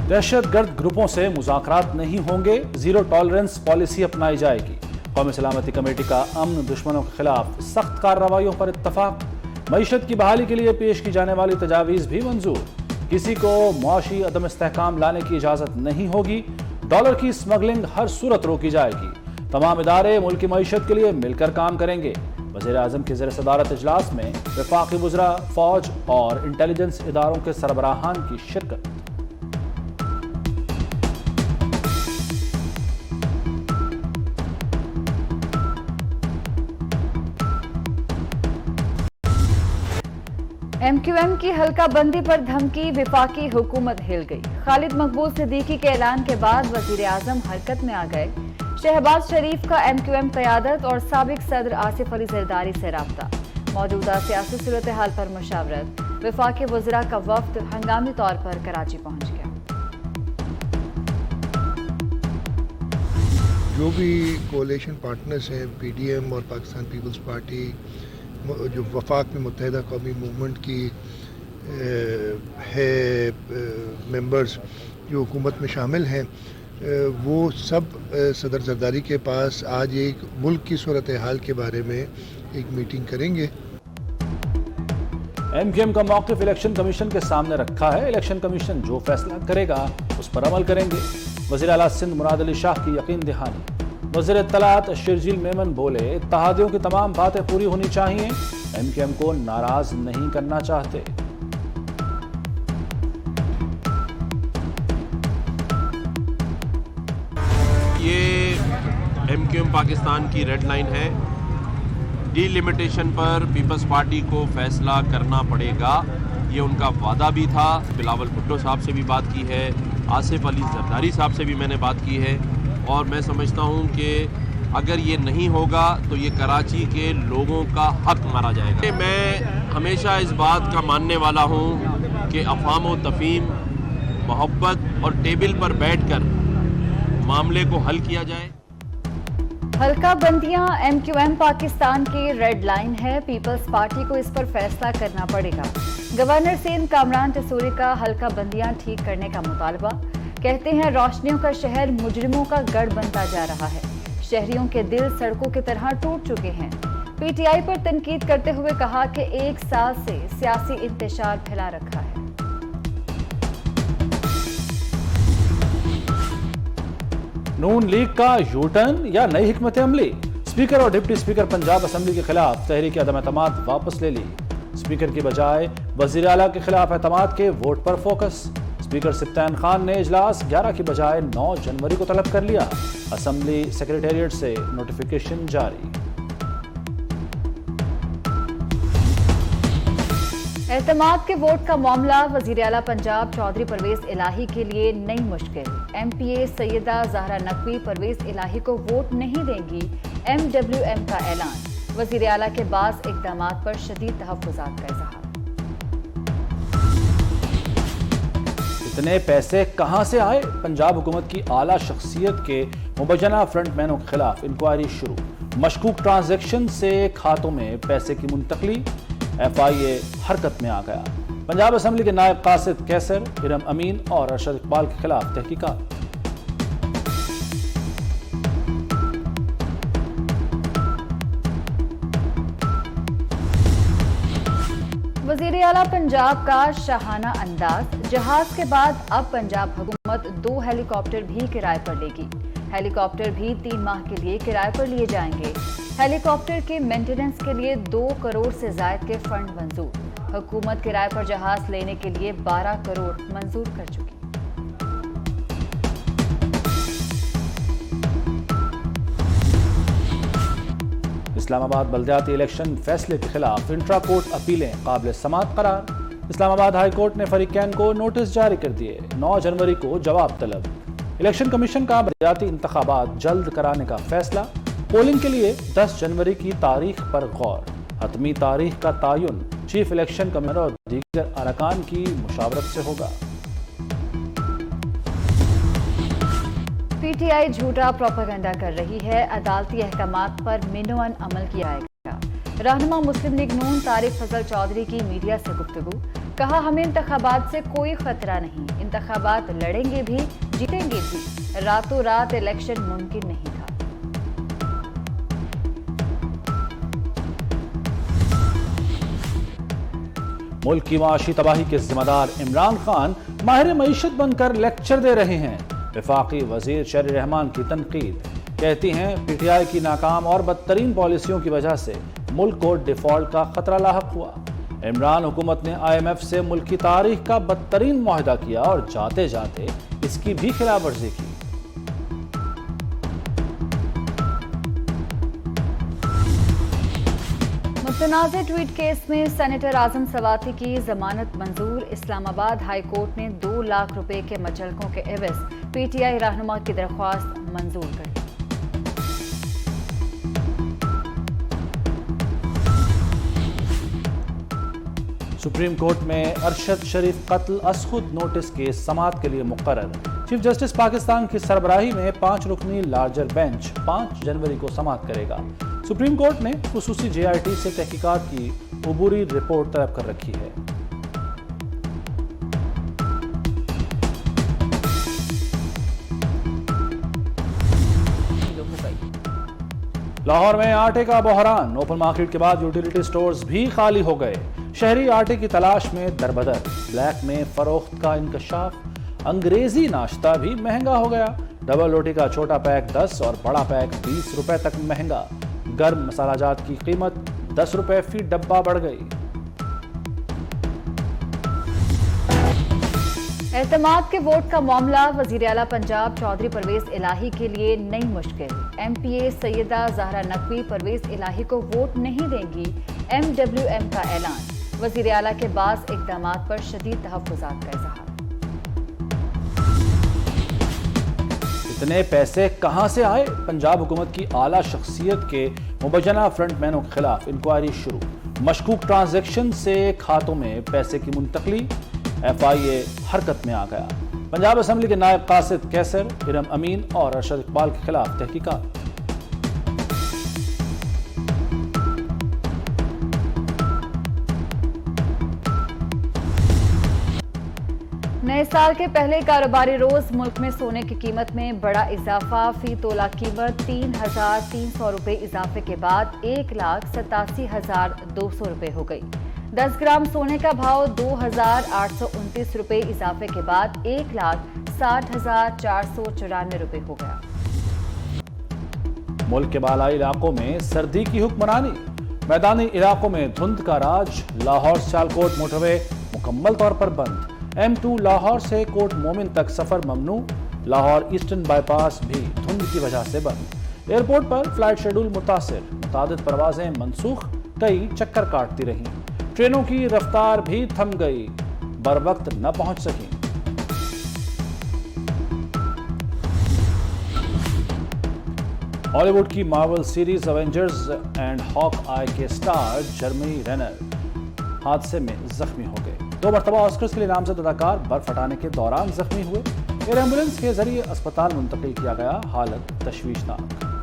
दहशतगर्द ग्रुपों से मुज़ाकरात नहीं होंगे, जीरो टॉलरेंस पॉलिसी अपनाई जाएगी। कौमी सलामती कमेटी का अमन दुश्मनों के खिलाफ सख्त कार्रवाइयों पर इत्तफाक। मईशत की बहाली के लिए पेश की जाने वाली तजावीज़ भी मंजूर। किसी को मुआशी अदम इस्तेहकाम लाने की इजाज़त नहीं होगी। डॉलर की स्मगलिंग हर सूरत रोकी जाएगी। तमाम इदारे मुल्क की मईशत के लिए मिलकर काम करेंगे। वज़ीर आज़म के ज़ेर सदारत इजलास में वफाकी वज़रा, फौज और इंटेलिजेंस इदारों के सरबराहान की शिरकत। MQM की हल्का बंदी पर धमकी, विफाकी हुकूमत हिल गई। खालिद मकबूल सिद्दीकी के ऐलान के बाद वज़ीर आज़म हरकत में आ गए। शहबाज शरीफ का MQM क़यादत और साबिक सदर आसिफ अली ज़रदारी से राब्ता। मौजूदा सियासी सूरत हाल पर मुशावरत। वफाकी वज़रा का वफ्द हंगामी तौर पर कराची पहुंच गया। जो भी कोalition पार्टनर्स हैं, PDM और पाकिस्तान पीपल्स पार्टी, जो वफाक में मुत्तहिदा कौमी मूवमेंट की है मेंबर्स जो हुकूमत में शामिल हैं, वो सब सदर जरदारी के पास आज एक मुल्क की सूरत हाल के बारे में एक मीटिंग करेंगे। MQM का मौक़िफ़ इलेक्शन कमीशन के सामने रखा है। इलेक्शन कमीशन जो फैसला करेगा उस पर अमल करेंगे। वज़ीर आला सिंध मुराद अली शाह की यकीन दहानी। वज़ीर इत्तलात शर्जील मेमन बोले, इत्तेहादियों की तमाम बातें पूरी होनी चाहिए। MQM को नाराज नहीं करना चाहते। ये MQM पाकिस्तान की रेड लाइन है। डीलिमिटेशन पर पीपल्स पार्टी को फैसला करना पड़ेगा, ये उनका वादा भी था। बिलावल भुट्टो साहब से भी बात की है, आसिफ अली ज़रदारी साहब से भी मैंने बात की है, और मैं समझता हूँ कि अगर ये नहीं होगा तो ये कराची के लोगों का हक मारा जाएगा। मैं हमेशा इस बात का मानने वाला हूँ कि अफ़ाम व तफ़हीम, मोहब्बत और टेबल पर बैठकर मामले को हल किया जाए। हल्का बंदियां MQM पाकिस्तान की रेड लाइन है। पीपल्स पार्टी को इस पर फैसला करना पड़ेगा। गवर्नर सिंध कामरान तसूरी का हल्का बंदियां ठीक करने का मुतालबा। कहते हैं रोशनियों का शहर मुजरिमों का गढ़ बनता जा रहा है। शहरियों के दिल सड़कों की तरह टूट चुके हैं। PTI पर तनकीद करते हुए कहा कि 1 साल से सियासी इंतशार फैला रखा है। नून लीग का यूटर्न या नई हिकमत अमली। स्पीकर और डिप्टी स्पीकर पंजाब असम्बली के खिलाफ तहरीक अदम एतमाद वापस ले ली। स्पीकर की बजाय वज़ीर आला के खिलाफ एतमाद के वोट पर फोकस। स्पीकर सिप्तान खान ने इजलास 11 की बजाय 9 जनवरी को तलब कर लिया। असम्बली सेक्रेटेरिएट से नोटिफिकेशन जारी। एतमाद के वोट का मामला। वज़ीर आला पंजाब चौधरी परवेज इलाही के लिए नई मुश्किल। MPA सैयदा ज़हरा नकवी परवेज इलाही को वोट नहीं देंगी। MWM का ऐलान। वज़ीर आला के बाज़ इक़दामात पर शदीद तहफ़्फ़ुज़ात का इज़हार। इतने पैसे कहां से आए? पंजाब हुकूमत की आला शख्सियत के मुबैना फ्रंटमैनों के खिलाफ इंक्वायरी शुरू। मशकूक ट्रांजैक्शन से खातों में पैसे की मुंतकली। FIA हरकत में आ गया। पंजाब असम्बली के नायब कासिद कैसर, इरम अमीन और अरशद इकबाल के खिलाफ तहकीकात। वज़ीर आला पंजाब का शाहाना अंदाज। जहाज के बाद अब पंजाब हुकूमत 2 हेलीकॉप्टर भी किराए पर लेगी। हेलीकॉप्टर भी 3 माह के लिए किराए पर लिए जाएंगे। हेलीकॉप्टर के मेंटेनेंस के लिए 2 करोड़ से ज़ायद के फंड मंजूर। हुकूमत किराए पर जहाज लेने के लिए 12 करोड़ मंजूर कर चुकी। इस्लामाबाद बल्दियाती इलेक्शन फैसले के खिलाफ इंट्रा कोर्ट अपीलें काबिल समाअत करार। इस्लामाबाद हाई कोर्ट ने फरीकैन को नोटिस जारी कर दिए। 9 जनवरी को जवाब तलब। इलेक्शन कमीशन का बल्दियाती इंतखाबात जल्द कराने का फैसला। पोलिंग के लिए 10 जनवरी की तारीख पर गौर। हतमी तारीख का तयन चीफ इलेक्शन कमिश्नर और दीगर अरकान की मुशावरत से होगा। PTI झूठा प्रोपेगेंडा कर रही है। अदालती अहकामात पर मिनोअन अमल किया जाएगा। रहनुमा मुस्लिम लीग नून तारिक फजल चौधरी की मीडिया से गुफ्तगू। कहा, हमें इंतखाबात से कोई खतरा नहीं, इंतखाबात लड़ेंगे भी, जीतेंगे भी। रातों रात इलेक्शन मुमकिन नहीं था। मुल्क की माशी तबाही के जिम्मेदार इमरान खान माहिर मईशत बनकर लेक्चर दे रहे हैं। वफाकी वजीर शहरी रहमान की तनकीद, कहती हैं पीटीआई की नाकाम और बदतरीन पॉलिसियों की वजह से मुल्क को डिफॉल्ट का खतरा लाहक हुआ। इमरान हुकूमत ने IMF से मुल्क की तारीख का बदतरीन मुआहदा किया और जाते जाते इसकी भी खिलाफवर्जी की। मुतनाज़ ट्वीट केस में सेनेटर आजम सवाती की जमानत मंजूर। इस्लामाबाद हाई कोर्ट ने 2 लाख रुपए के मचलकों के एवज पीटीआई रहनुमा की दरख्वास्त मंजूर कर दी। सुप्रीम कोर्ट में अरशद शरीफ कत्ल असखुद नोटिस के समाअत के लिए मुकर्रर। चीफ जस्टिस पाकिस्तान की सरबराही में 5 रुकनी लार्जर बेंच 5 जनवरी को समाअत करेगा। सुप्रीम कोर्ट ने खुसूसी JRT से तहकीकात की अबूरी रिपोर्ट तलब कर रखी है। लाहौर में आटे का बहरान, ओपन मार्केट के बाद यूटिलिटी स्टोर्स भी खाली हो गए। शहरी आटे की तलाश में दरबदर, ब्लैक में फरोख्त का इंकशाफ। अंग्रेजी नाश्ता भी महंगा हो गया। डबल रोटी का छोटा पैक 10 और बड़ा पैक 20 रुपए तक महंगा। गर्म मसालाजात की कीमत 10 रुपए फी डब्बा बढ़ गई। एतमाद के वोट का मामला, वजीर आला पंजाब चौधरी परवेज इलाही के लिए नई मुश्किल। MPA सैयदा जहरा नकवी परवेज इलाही को वोट नहीं देंगी, MWM का ऐलान। वजीर आला के बाद इकदामात पर शदीद तहफ्फुज़ात का इज़हार। इतने पैसे कहां से आए? पंजाब हुकूमत की आला शख्सियत के मुबजना फ्रंटमैनों के खिलाफ इंक्वायरी शुरू। मशकूक ट्रांजैक्शन से खातों में पैसे की मुंतकली, FIA हरकत में आ गया। पंजाब असेंबली के नायब कासिद कैसर, इरम अमीन और अरशद इकबाल के खिलाफ तहकीकात। नए साल के पहले कारोबारी रोज मुल्क में सोने की कीमत में बड़ा इजाफा। फी तोला कीमत 3,300 रुपए इजाफे के बाद 1,87,200 रुपए हो गई। 10 ग्राम सोने का भाव 2,829 रुपए इजाफे के बाद 1,60,494 रुपए हो गया। मुल्क के बालाई इलाकों में सर्दी की हुक्मरानी, मैदानी इलाकों में धुंध का राज। लाहौर सियालकोट मोटरवे मुकम्मल तौर पर बंद। M2 लाहौर से कोट मोमिन तक सफर ममनू। लाहौर ईस्टर्न बाईपास भी धुंध की वजह से बंद। एयरपोर्ट पर फ्लाइट शेड्यूल मुतासिर, मुतादिद परवाजें मनसूख, कई चक्कर काटती रहीं। ट्रेनों की रफ्तार भी थम गई, बर वक्त न पहुंच सकी। हॉलीवुड की Marvel series Avengers and Hawkeye के स्टार जर्मी रेनर हादसे में जख्मी हो गए। 2 मरतबा ऑस्कर्स के लिए नामजद अदाकार बर्फ हटाने के दौरान जख्मी हुए। एयर एम्बुलेंस के जरिए अस्पताल मुंतकिल किया गया, हालत तशवीशनाक।